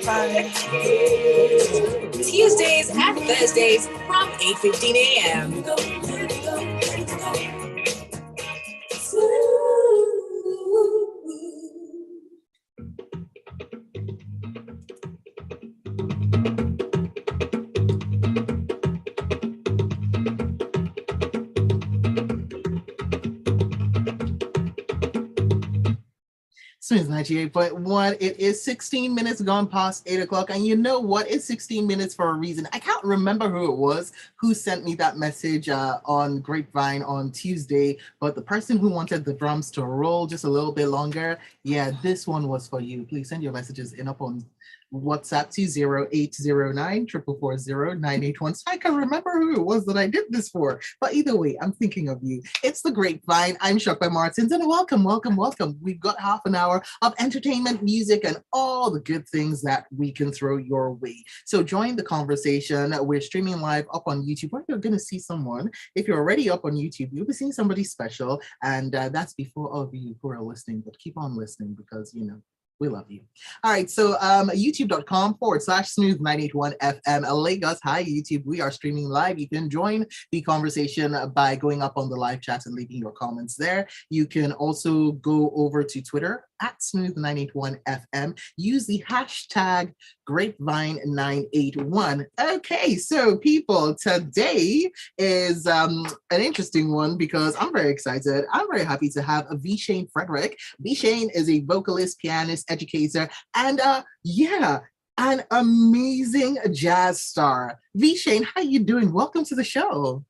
Grapevine. Tuesdays and Thursdays from 8:15 a.m. Smooth 98.1. It is 16 minutes gone past 8 o'clock. And you know what? It's 16 minutes for a reason. I can't remember who it was who sent me that message on Grapevine on Tuesday. But the person who wanted the drums to roll just a little bit longer, yeah, this one was for you. Please send your messages in up on WhatsApp 20809-440-981. So I can remember who it was that I did this for. But either way, I'm thinking of you. It's the Grapevine. I'm Sope Martins, and welcome. We've got half an hour of entertainment, music, and all the good things that we can throw your way. So join the conversation. We're streaming live up on YouTube, where you're going to see someone. If you're already up on YouTube, you'll be seeing somebody special, and that's before all of you who are listening. But keep on listening because, you know, we love you. All right, so youtube.com/smooth981FM Lagos. Hi, YouTube. We are streaming live. You can join the conversation by going up on the live chat and leaving your comments there. You can also go over to Twitter at smooth981FM. Use the hashtag grapevine981. Okay, so people, today is an interesting one because I'm very excited. I'm very happy to have Shayne Frederick. Shayne is a vocalist, pianist, educator, and an amazing jazz star. Shayne, how you doing? Welcome to the show.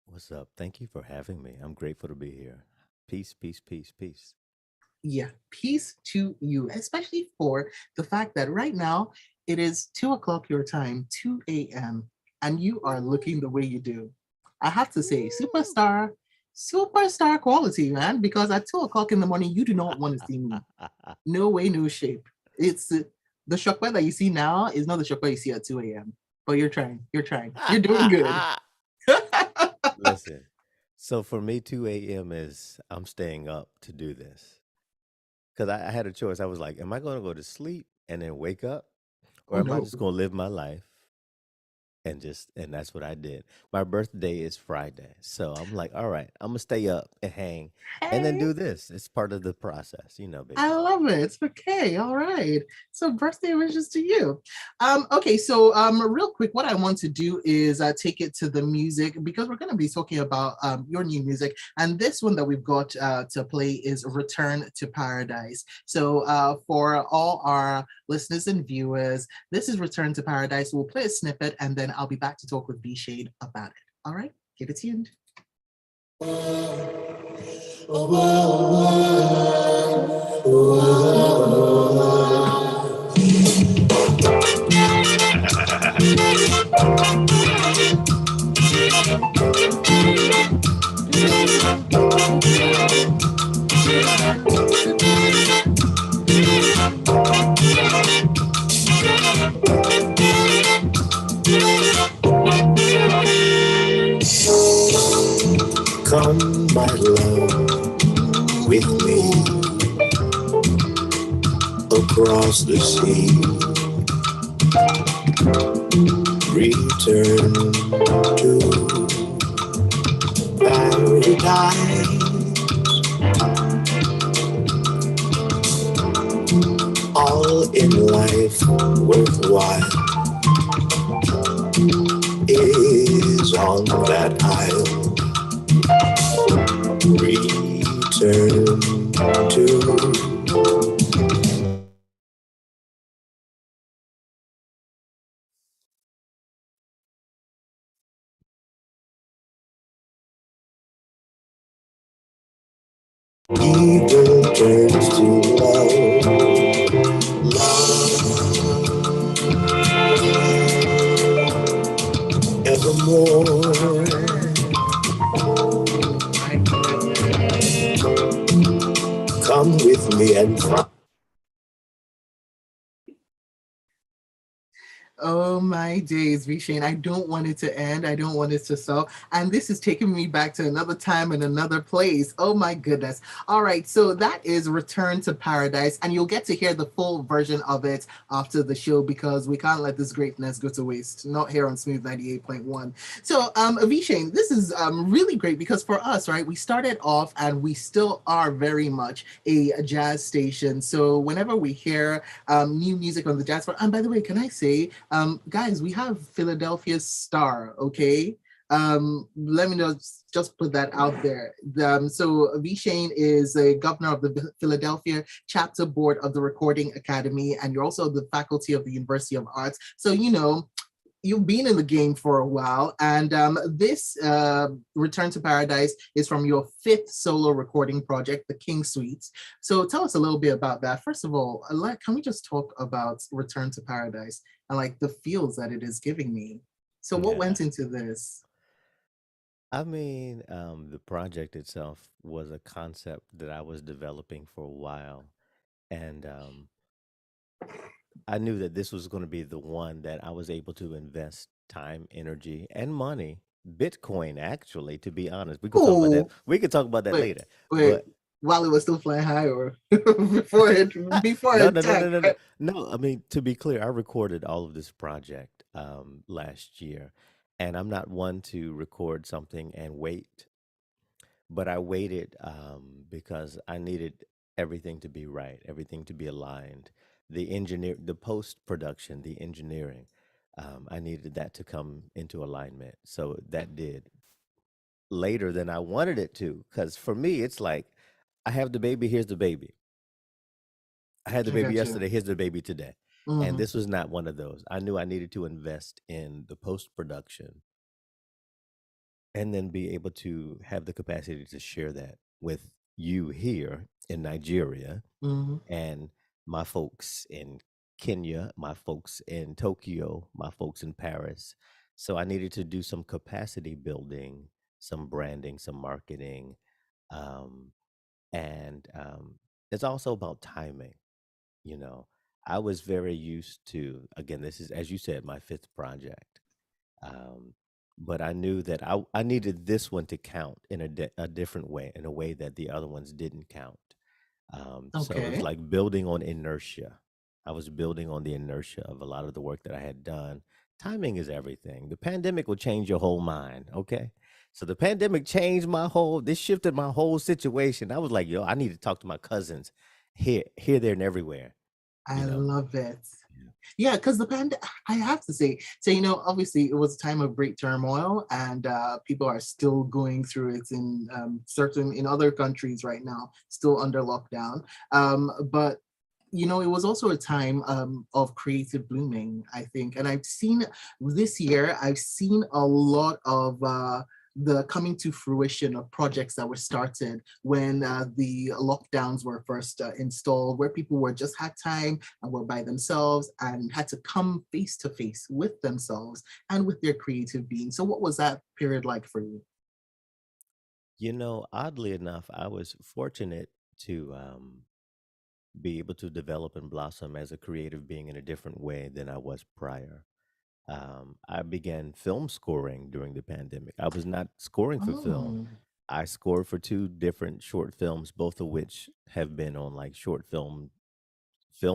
What's up? Thank you for having me. I'm grateful to be here. Peace, peace, peace, peace. Yeah, peace to you, especially for the fact that right now it is 2 o'clock your time, 2 a.m., and you are looking the way you do. I have to say, superstar quality, man, because at 2 o'clock in the morning, you do not want to see me. No way, no shape. It's the Sope that you see now is not the Sope you see at 2 a.m., but you're trying. You're doing good. Listen, so for me, 2 a.m. is I'm staying up to do this. Because I had a choice. I was like, am I going to go to sleep and then wake up? Or am I just going to live my life? And that's what I did. My birthday is Friday. So I'm like, all right, I'm going to stay up and hang and then do this. It's part of the process, you know, baby. I love it. It's okay. All right. So birthday wishes to you. Okay, so real quick, what I want to do is take it to the music because we're going to be talking about your new music. And this one that we've got to play is Return to Paradise. So for all our listeners and viewers, this is Return to Paradise. We'll play a snippet and then I'll be back to talk with Shayne about it. All right, keep it tuned. Come, my love, with me across the sea. Return to paradise. All in life worthwhile is on that isle. Return to evil turns to love, evermore. Come with me and find. Oh my days, Shayne. I don't want it to end. I don't want it to stop. And this is taking me back to another time and another place. Oh my goodness. All right. So that is Return to Paradise. And you'll get to hear the full version of it after the show because we can't let this greatness go to waste. Not here on Smooth 98.1. So, Shayne, this is really great because for us, right, we started off and we still are very much a jazz station. So whenever we hear new music on the jazz floor, and by the way, can I say, guys, we have Philadelphia's star, okay? Let me know, just put that out there. So V. Shayne is a governor of the Philadelphia chapter board of the Recording Academy, and you're also the faculty of the University of Arts. So, you know, you've been in the game for a while, and this Return to Paradise is from your fifth solo recording project, The King Suites. So tell us a little bit about that. First of all, can we just talk about Return to Paradise and like the feels that it is giving me? So what Yeah. went into this? I mean, the project itself was a concept that I was developing for a while. And I knew that this was going to be the one that I was able to invest time, energy, and money. Bitcoin, actually, to be honest. We could talk about that. Oh, We could talk about that wait, later. wait. But While it was still flying high, or before no, it no, no, tanked, no, no, no. right? No, I mean, to be clear, I recorded all of this project last year. And I'm not one to record something and wait, but I waited because I needed everything to be right, everything to be aligned. The post production, the engineering, I needed that to come into alignment. So that did later than I wanted it to. Because for me, it's like I have the baby, here's the baby. I had the I baby got you. yesterday, here's the baby today. And Mm-hmm. this was not one of those. I knew I needed to invest in the post production and then be able to have the capacity to share that with you here in Nigeria Mm-hmm. and my folks in Kenya, my folks in Tokyo, my folks in Paris. So I needed to do some capacity building, some branding, some marketing. Um, and it's also about timing. You know, I was very used to, again, this is, as you said, my fifth project. Um, but I knew that I needed this one to count in a different way, in a way that the other ones didn't count. So it was Okay. like building on inertia. I was building on the inertia of a lot of the work that I had done. Timing is everything. The pandemic will change your whole mind. Okay. So the pandemic changed this shifted my whole situation. I was like, yo, I need to talk to my cousins here, there, and everywhere, you I know? love it. Yeah. Yeah, because I have to say, so you know, obviously it was a time of great turmoil, and people are still going through it in in other countries right now, still under lockdown. But you know, it was also a time of creative blooming, I think, and I've seen this year, I've seen a lot of. The coming to fruition of projects that were started when the lockdowns were first installed, where people were just had time and were by themselves and had to come face to face with themselves and with their creative being. So, what was that period like for you? Oddly enough, I was fortunate to be able to develop and blossom as a creative being in a different way than I was prior. I began film scoring during the pandemic. I was not scoring for film. Oh, I scored for two different short films, both of which have been on like short film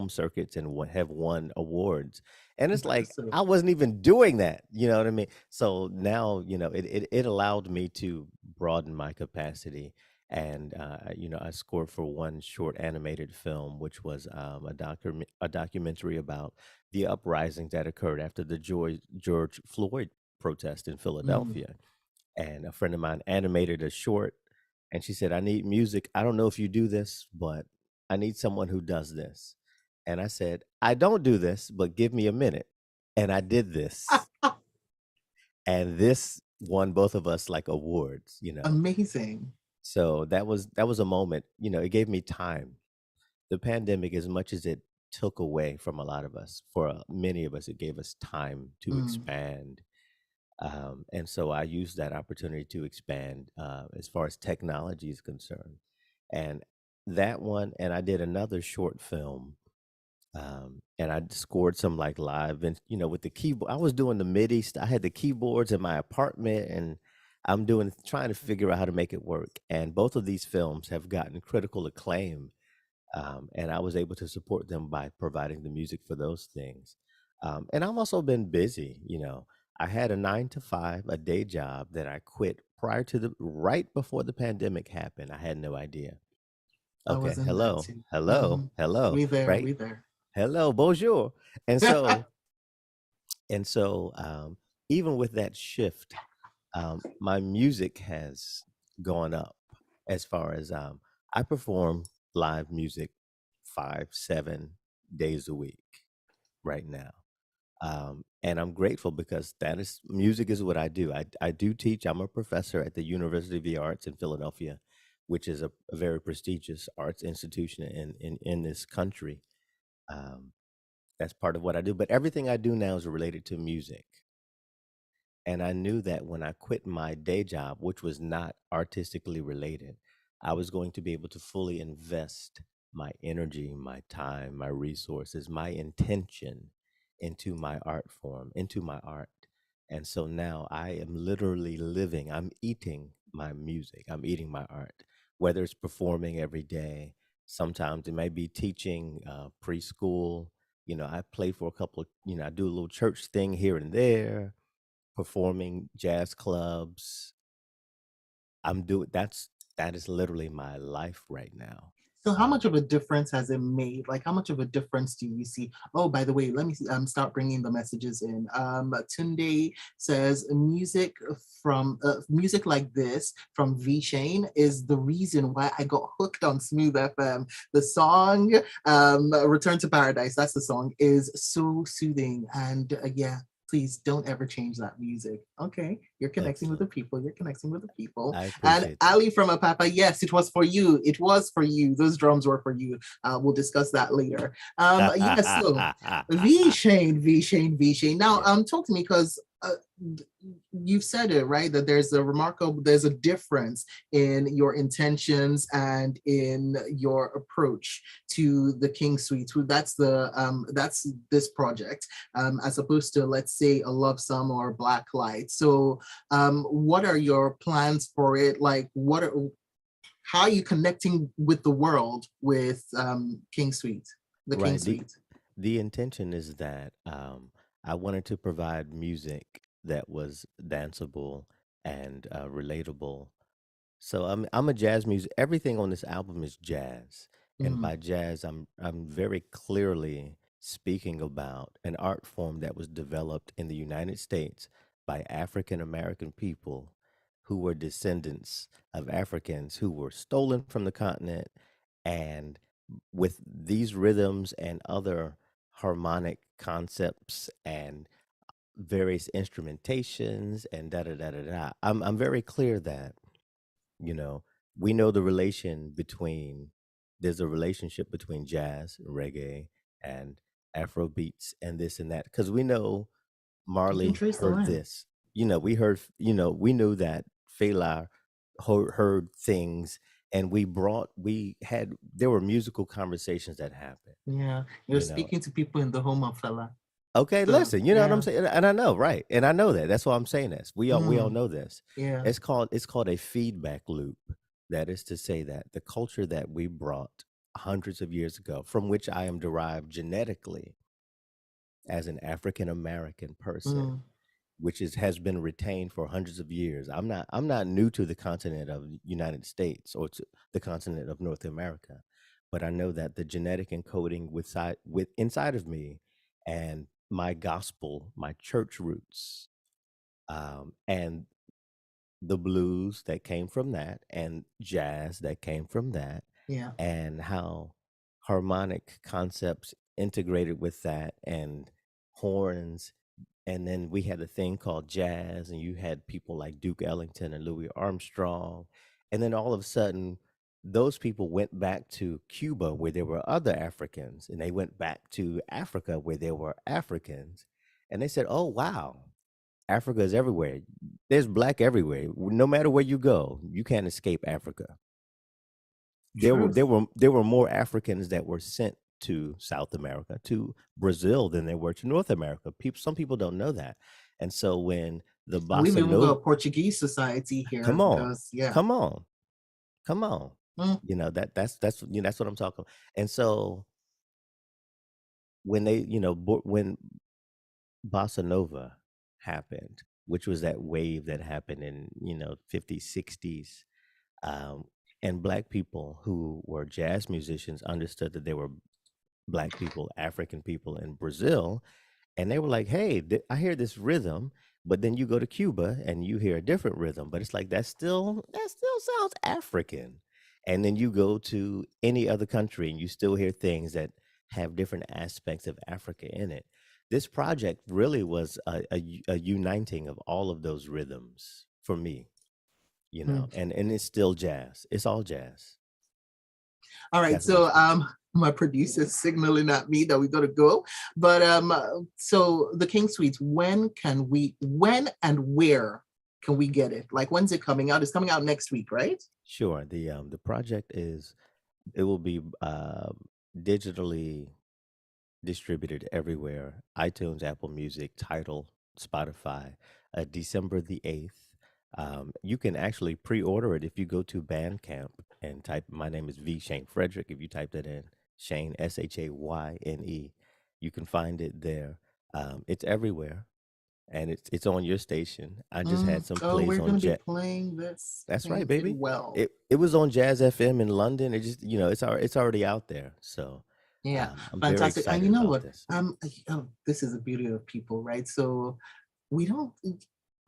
circuits and have won awards. And it's like impressive. I wasn't even doing that. You know what I mean? So now, it allowed me to broaden my capacity. And I scored for one short animated film, which was a documentary about the uprisings that occurred after the George Floyd protest in Mm. Philadelphia. And a friend of mine animated a short, and she said, I need music. I don't know if you do this, but I need someone who does this. And I said, I don't do this, but give me a minute. And I did this. And this won both of us like awards. Amazing. So that was a moment, it gave me time. The pandemic, as much as it took away from a lot of us, for many of us, it gave us time to Mm. expand. And so I used that opportunity to expand as far as technology is concerned. And that one, and I did another short film And I scored some like live and with the keyboard. I was doing the MIDI. I had the keyboards in my apartment, and I'm trying to figure out how to make it work. And both of these films have gotten critical acclaim, and I was able to support them by providing the music for those things. And I've also been busy. I had a 9 to 5, a day job that I quit right before the pandemic happened. I had no idea. I was Okay, in that hello, too. hello, hello, We there, right? we there. Hello, bonjour. And so, and so, even with that shift, my music has gone up as far as I perform live music 5, 7 days a week right now. And I'm grateful because music is what I do. I do teach. I'm a professor at the University of the Arts in Philadelphia, which is a very prestigious arts institution in this country. Um, that's part of what I do. But everything I do now is related to music. And I knew that when I quit my day job, which was not artistically related, I was going to be able to fully invest my energy, my time, my resources, my intention into my art form, into my art. And so now I am literally living, I'm eating my music, I'm eating my art, whether it's performing every day. Sometimes it might be teaching preschool. I play for a couple, I do a little church thing here and there, performing jazz clubs. That is literally my life right now. So how much of a difference has it made? Like, how much of a difference do you see? Oh, by the way, let me start bringing the messages in. Tunde says music like this from Shayne is the reason why I got hooked on Smooth FM. The song Return to Paradise, that's the song, is so soothing. And yeah, please don't ever change that music. Okay, you're connecting with the Excellent. people. You're connecting with the people. I And appreciate that. Ali from Apapa, yes, it was for you. It was for you. Those drums were for you. We'll discuss that later. Yes, so V Shane. Now, Yeah. talk to me because you've said it right that there's a difference in your intentions and in your approach to the King Suite. That's this project, as opposed to, let's say, a Love Sum or Black Light. So what are your plans for it? Like, how are you connecting with the world with King Suite, the King Right. Suite? The intention is that I wanted to provide music that was danceable and relatable. So I'm a jazz music. Everything on this album is jazz, and Mm, by jazz, I'm very clearly speaking about an art form that was developed in the United States by African American people who were descendants of Africans who were stolen from the continent, and with these rhythms and other harmonic concepts and various instrumentations and da da da da da. I'm very clear that you know we know there's a relationship between jazz, reggae, and Afro beats and this and that because we know you can Marley trace the heard line. this. We knew that Fela heard things, and there were musical conversations that happened. Yeah, you're You know, speaking to people in the home of fella. okay, So listen, you know what I'm yeah. saying, and I know, right, and I know that. That's why I'm saying this. We all Mm, know this. yeah. It's called a feedback loop. That is to say that the culture that we brought hundreds of years ago, from which I am derived genetically as an African American person, Mm, which has been retained for hundreds of years. I'm not new to the continent of the United States or to the continent of North America, but I know that the genetic encoding with inside of me and my gospel, my church roots, and the blues that came from that, and jazz that came from that, yeah. and how harmonic concepts integrated with that, and horns. And then we had a thing called jazz, and you had people like Duke Ellington and Louis Armstrong. And then all of a sudden, those people went back to Cuba where there were other Africans, and they went back to Africa where there were Africans. And they said, oh, wow, Africa is everywhere. There's black everywhere. No matter where you go, you can't escape Africa. There were Truth. there were there were more Africans that were sent to South America, to Brazil than they were to North America. Some people don't know that. And so when the And we've bossa even got a nova, Portuguese society here come on, because, yeah. come on, come on, Mm, that's what I'm talking about. And so when when bossa nova happened, which was that wave that happened in 50s, 60s, um, and black people who were jazz musicians understood that they were black people, African people in Brazil, and they were like, "Hey, I hear this rhythm," but then you go to Cuba and you hear a different rhythm, but it's like that still sounds African. And then you go to any other country and you still hear things that have different aspects of Africa in it. This project really was a uniting of all of those rhythms for me, mm. and it's still jazz. It's all jazz. All right, Definitely so still. my producer's signaling at me that we gotta go. But so the King Suites, when and where can we get it? Like, when's it coming out? It's coming out next week, right? Sure. The project it will be digitally distributed everywhere: iTunes, Apple Music, Tidal, Spotify, December the 8th. You can actually pre-order it if you go to Bandcamp and type, my name is Shayne Frederick. If you type that in, Shayne, Shayne, you can find it there. It's everywhere, and it's on your station. I just had some Oh, plays we're on gonna be Jet. playing this. That's right, Playing it baby. well. It was on Jazz FM in London. It just, it's already out there. So Yeah, I'm very fantastic. And you excited know about what? this. This is the beauty of people, right? So we don't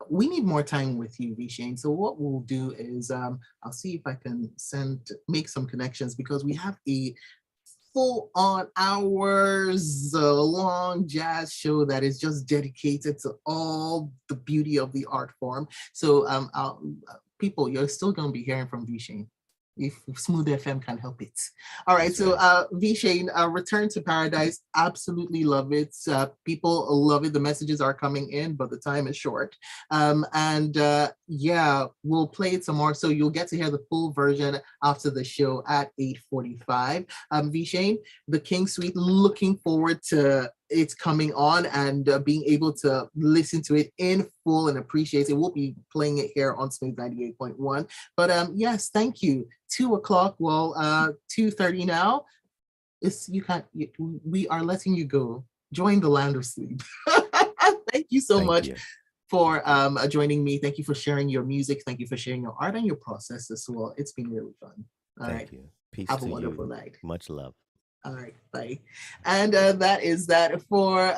we need more time with you, Shane. So what we'll do is I'll see if I can make some connections because we have a full on hours long jazz show that is just dedicated to all the beauty of the art form. So people, you're still going to be hearing from Shane if Smooth FM can help it. All right, That's so right. Shane, Return to Paradise, absolutely love it. People love it. The messages are coming in, but the time is short. And yeah, we'll play it some more. So you'll get to hear the full version after the show at 8:45. Shane, the King Suite, looking forward to it's coming on and being able to listen to it in full and appreciate it. We'll be playing it here on Smooth 98.1. But yes, thank you. 2 o'clock, well, 2:30 now. We are letting you go. Join the land of sleep. Thank you so Thank much you. for joining me. Thank you for sharing your music. Thank you for sharing your art and your process as well. It's been really fun. All right. Thank you. Peace Have a to wonderful you. night. Much love. All right, bye. And that is that for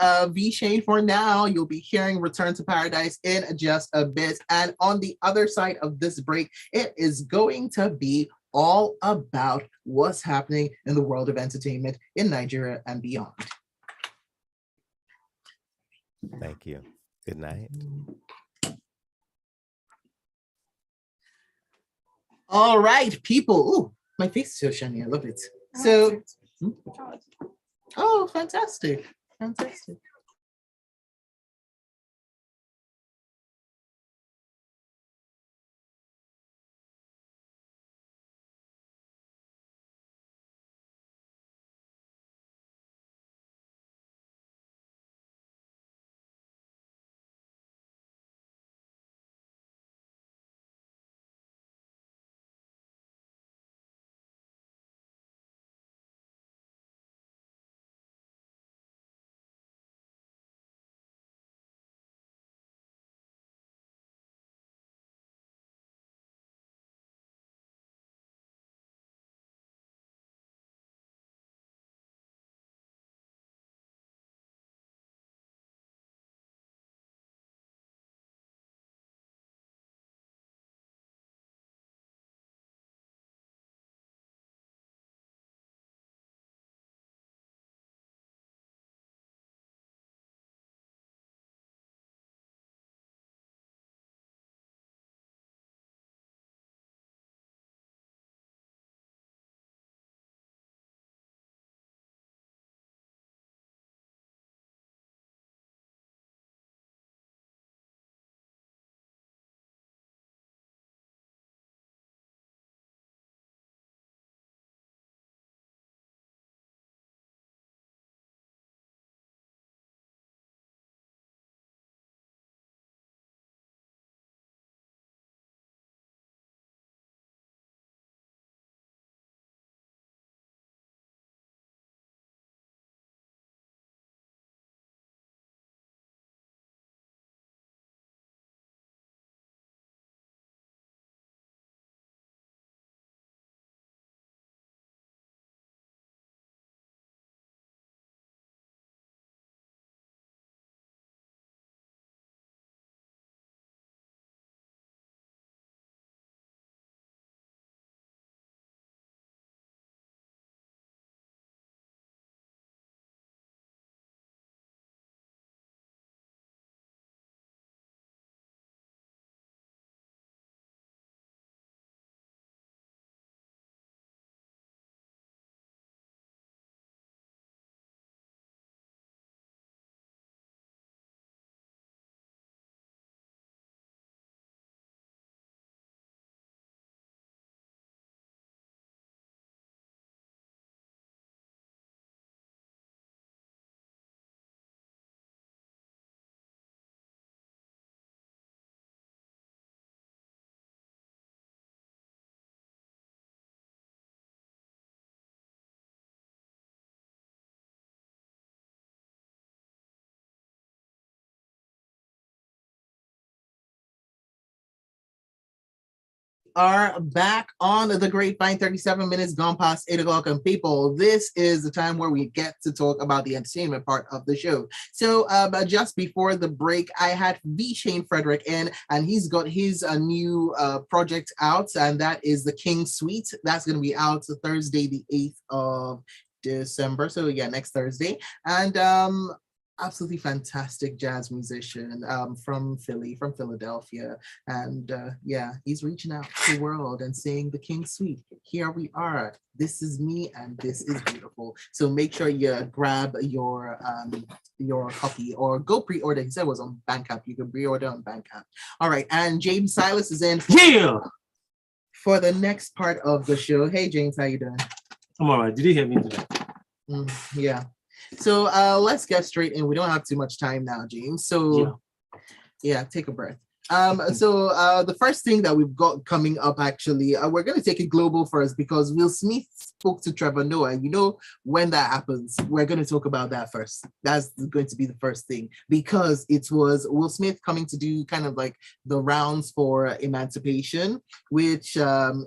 Shane for now. You'll be hearing Return to Paradise in just a bit. And on the other side of this break, it is going to be all about what's happening in the world of entertainment in Nigeria and beyond. Thank you. Good night. All right, people. Ooh, my face is so shiny. I love it. So, oh, fantastic. Fantastic. Are back on the Grapevine. 37 minutes gone past 8 o'clock. And people, this is the time where we get to talk about the entertainment part of the show. So just before the break, I had Shayne Frederick in, and he's got his new project out, and that is the King Suite. That's going to be out Thursday, the 8th of December. So yeah, next Thursday. And absolutely fantastic jazz musician from Philadelphia. And yeah, he's reaching out to the world and saying the King Suite. Here we are. This is me and this is beautiful. So make sure you grab your copy or go pre-order. He said it was on Bandcamp. You can pre-order on Bandcamp. All right, and James Silas is in for the next part of the show. Hey James, how you doing? I'm all right. Did you hear me today? Yeah. So let's get straight in. We don't have too much time now, James. So yeah, take a breath. So the first thing that we've got coming up, actually, we're going to take it global first because Will Smith spoke to Trevor Noah. You know, when that happens, we're going to talk about that first. That's going to be the first thing because it was Will Smith coming to do kind of like the rounds for Emancipation, which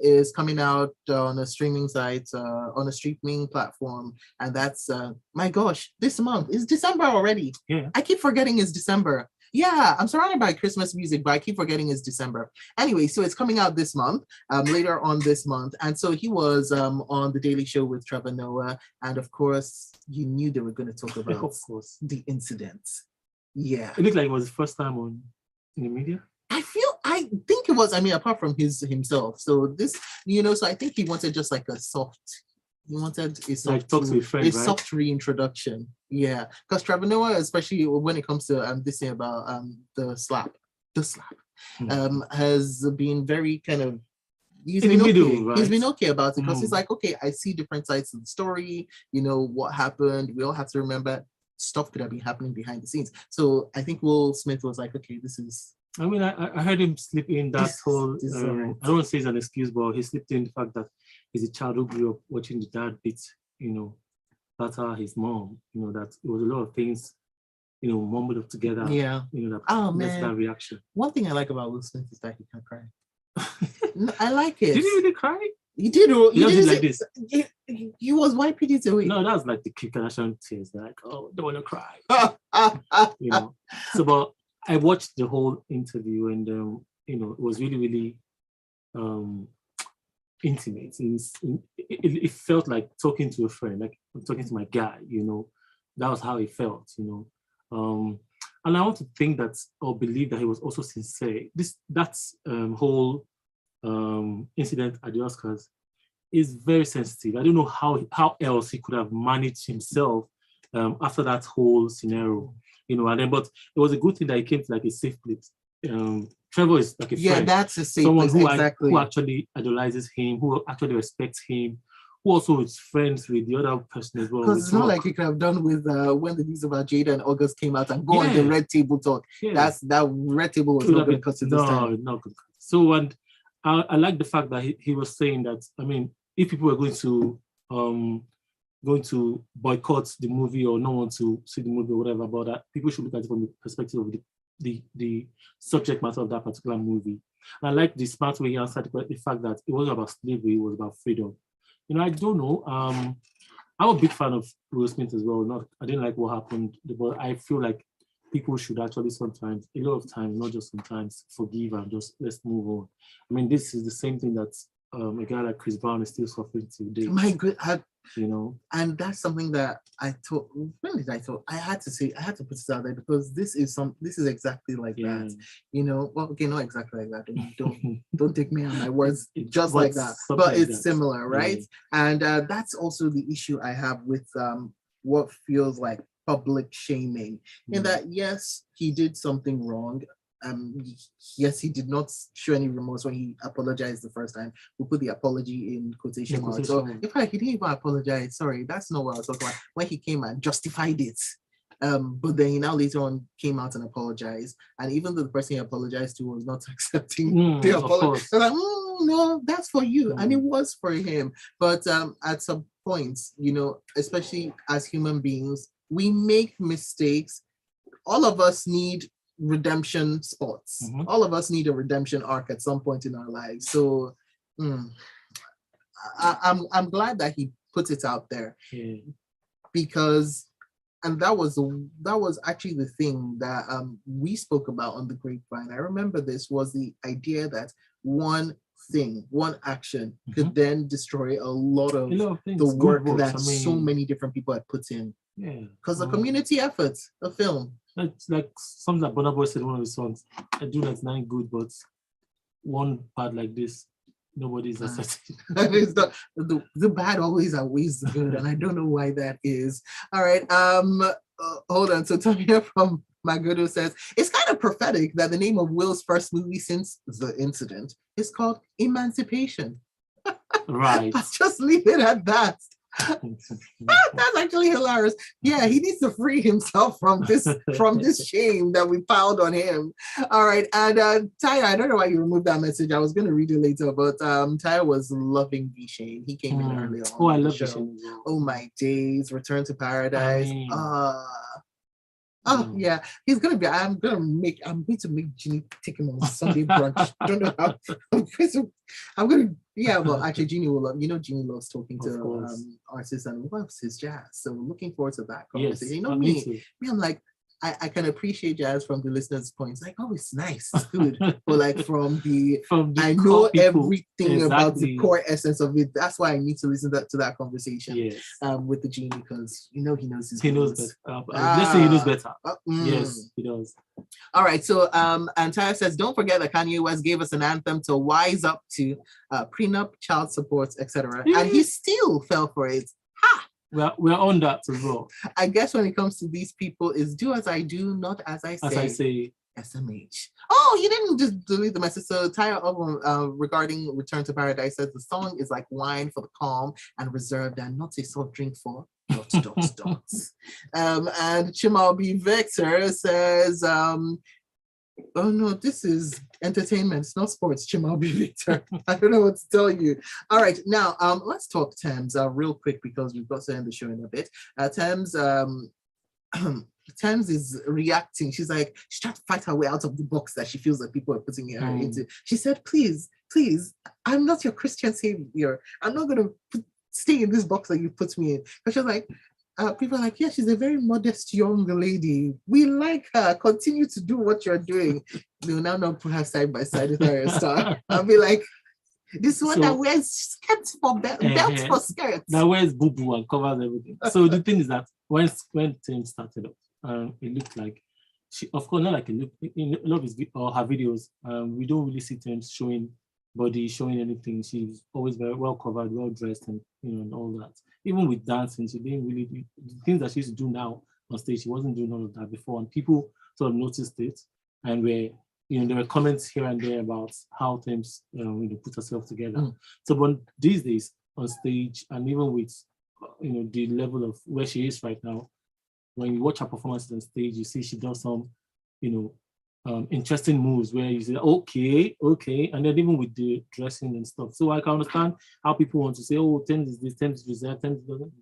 is coming out on a streaming site, on a streaming platform. And that's, my gosh, this month. It's December already. Yeah. I keep forgetting it's December. Yeah, I'm surrounded by Christmas music, but I keep forgetting it's December. Anyway, so it's coming out this month, later on this month. And so he was on The Daily Show with Trevor Noah. And of course, you knew they were going to talk about of course the incident. Yeah. It looked like it was his first time in the media. I think it was, I mean, apart from himself. So this, you know, so I think he wanted just like a soft soft reintroduction. Yeah, because Trevor Noah, especially when it comes to this thing about the slap, has been very kind of he's been okay about it because he's like, okay, I see different sides of the story. You know what happened. We all have to remember stuff could have been happening behind the scenes. So I think Will Smith was like, okay, this is. I mean, I heard him slip in that whole. I don't want to say it's an excuse, but he slipped in the fact that he's a child who grew up watching the dad beat, you know, batter his mom. You know, that it was a lot of things, you know, mumbled up together. Yeah. You know, that reaction. One thing I like about Will Smith is that he can cry. I like it. Did he really cry? He did. He did like this. He was wiping it away. No, that was like the Kim Kardashian tears. Like, oh, don't want to cry. You know. So, but I watched the whole interview, and you know, it was really, really intimate. It felt like talking to a friend, like I'm talking to my guy. You know, that was how it felt. You know, and I want to think that or believe that he was also sincere. That's whole incident at the Oscars is very sensitive. I don't know how else he could have managed himself after that whole scenario. You know, and then, but it was a good thing that he came to like a safe place. Trevor is like a friend. Yeah, that's a safe place, who actually idolizes him, who actually respects him, who also is friends with the other person as well. Because it's not like he could have done with when the news about Jada and August came out and go on the red table talk. Yeah. That red table was not going to cut it this time. No, not good. So, and I like the fact that he was saying that, I mean, if people were going to boycott the movie or not want to see the movie or whatever about that, people should look at it from the perspective of the subject matter of that particular movie. And I like the smart way he answered the fact that it wasn't about slavery, it was about freedom. You know, I don't know. I'm a big fan of Will Smith as well. I didn't like what happened, but I feel like people should actually sometimes, a lot of times, not just sometimes, forgive and just let's move on. I mean, this is the same thing that a guy like Chris Brown is still suffering today. My good, you know, and that's something that I thought. When did I thought I had to put this out there because this is exactly like that. You know, well, okay, not exactly like that. Don't take me on my words, just like that. But it's similar, right? Yeah. And that's also the issue I have with what feels like public shaming. In that, yes, he did something wrong. Yes, he did not show any remorse when he apologized the first time. We put the apology in quotation marks. So in fact, he didn't even apologize. Sorry, that's not what I was talking about. When he came and justified it. But then he now later on came out and apologized. And even though the person he apologized to was not accepting the apology, they're like, no, that's for you. And it was for him. But at some points, you know, especially as human beings, we make mistakes. All of us need redemption sports. All of us need a redemption arc at some point in our lives. So I'm glad that he put it out there, because, and that was actually the thing that we spoke about on the grapevine. I remember this was the idea that one thing, one action could then destroy a lot of the work that so many different people had put in. Yeah, because the community effort, a film. It's like something that Burna Boy said in one of his songs. I do 99 good, but one bad like this, nobody's accepting. The bad always outweighs the good, and I don't know why that is. All right, hold on. So Tamia from Magodo says, it's kind of prophetic that the name of Will's first movie since the incident is called Emancipation. Right. Let's just leave it at that. That's actually hilarious. Yeah, he needs to free himself from this shame that we piled on him. All right, and Taya, I don't know why you removed that message. I was going to read it later, but Taya was loving V-Shane. He came in early on. Oh, I love V-Shane. Oh my days, Return to Paradise. Oh yeah, he's gonna be. I'm going to make Ginny take him on Sunday brunch. I don't know how. Well, actually, Ginny will love. Ginny loves talking to artists and loves his jazz. So we're looking forward to that conversation. Yes, me, I'm like, I can appreciate jazz from the listeners' points. Like, oh, it's nice, it's good. But like from the I know everything about the core essence of it. That's why I need to listen to that conversation with the Genie, because he knows he knows better. Let's say he knows better. Yes, he does. All right, so and Taya says, don't forget that Kanye West gave us an anthem to wise up to prenup, child support, etc. And he still fell for it. Ha! We're on that as well. I guess when it comes to these people, is do as I do, not as I say. As I say. SMH. Oh, you didn't just delete the message. So Tyra regarding Return to Paradise says the song is like wine for the calm and reserved and not a soft drink for ... And Chimalbi Victor says, oh no, this is entertainment, it's not sports, Chimalbi Victor. I don't know what to tell you. All right, now let's talk Thames real quick, because we've got to end the show in a bit. Thames Thames is reacting. She's trying to fight her way out of the box that she feels like people are putting her into. She said, please, I'm not your Christian savior. I'm not going to stay in this box that you put me in. Because she's like, people are like, yeah, she's a very modest young lady. We like her. Continue to do what you're doing. They'll now not put her side by side with her star. I'll be like, this one that wears skirts for belts for skirts. That wears boo-boo and covers everything. So the thing is that when Thames started up, it looked like she, of course, not like it looked in a lot of his or her videos. We don't really see Thames showing body, showing anything. She's always very well covered, well dressed, and and all that. Even with dancing, she didn't really do the things that she used to do now on stage. She wasn't doing all of that before, and people sort of noticed it, and there were comments here and there about how Thames put herself together. So, but these days on stage, and even with the level of where she is right now, when you watch her performances on stage, you see she does some interesting moves where you say, okay, and then even with the dressing and stuff. So I can understand how people want to say, oh, Thames is this, Thames is that, Thames doesn't.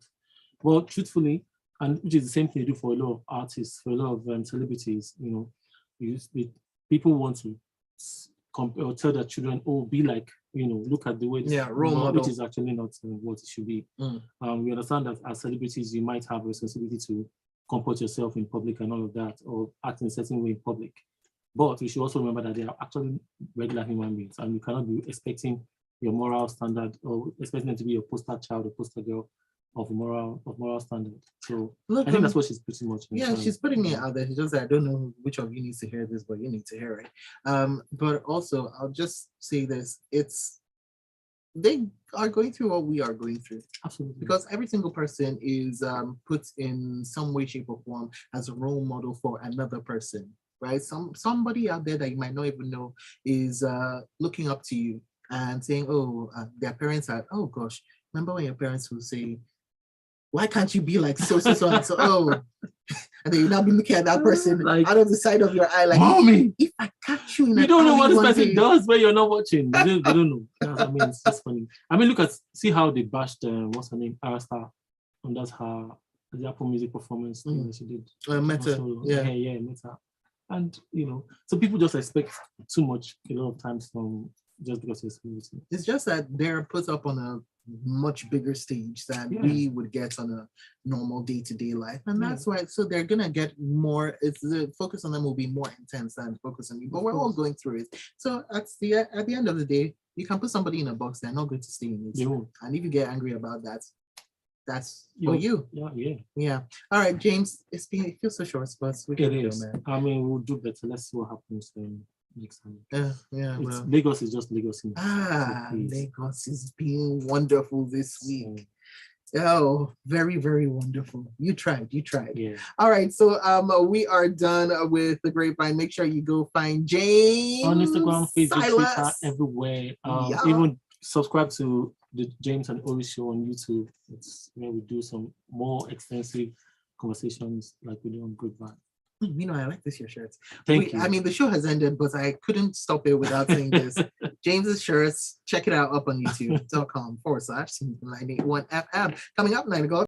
Well, truthfully, and which is the same thing they do for a lot of artists, for a lot of celebrities, people want to compare or tell their children, oh, be like, look at the way role model, which is actually not what it should be. We understand that as celebrities, you might have a responsibility to comport yourself in public and all of that, or act in a certain way in public. But we should also remember that they are actually regular human beings, and you cannot be expecting your moral standard or expecting them to be a poster child or poster girl of moral standard. So I think that's what she's pretty much. She's putting it out there. She just said, I don't know which of you needs to hear this, but you need to hear it. But also, I'll just say this: they are going through what we are going through. Absolutely. Because every single person is put in some way, shape, or form as a role model for another person, right? Somebody out there that you might not even know is looking up to you and saying, oh, their parents are, oh gosh, remember when your parents would say, why can't you be like so and so? Oh, and then you now be looking at that person out of the side of your eye, like, mommy, if I catch you in you don't know what this person does when you're not watching. They don't know. I mean, it's just funny. I mean, see how they bashed what's her name, Arasta, and that's the Apple Music performance thing that she did. Meta, also, Meta. And so people just expect too much a lot of times from just because it's music. It's just that they're put up on a much bigger stage than we would get on a normal day-to-day life, and that's why. So they're gonna get more. It's the focus on them will be more intense than focus on me. But we're all going through it. So at the end of the day, you can put somebody in a box. They're not going to stay in it. And if you get angry about that, that's for you. Yeah. All right, James. It feels so short, but it is. Man. I mean, we'll do better. Let's see what happens next time. Well, Lagos is just Lagos. Lagos is being wonderful this week. Oh, very, very wonderful. You tried. Yeah. All right. So we are done with the grapevine. Make sure you go find James on Instagram, Facebook, Silas. Twitter, everywhere. Even subscribe to the James and Ori show on YouTube. It's where we do some more extensive conversations like we do on Grapevine. I like your shirts. Thank you. I mean, the show has ended, but I couldn't stop it without saying this. James's shirts, check it out up on youtube.com/981FM. Coming up 9 o'clock.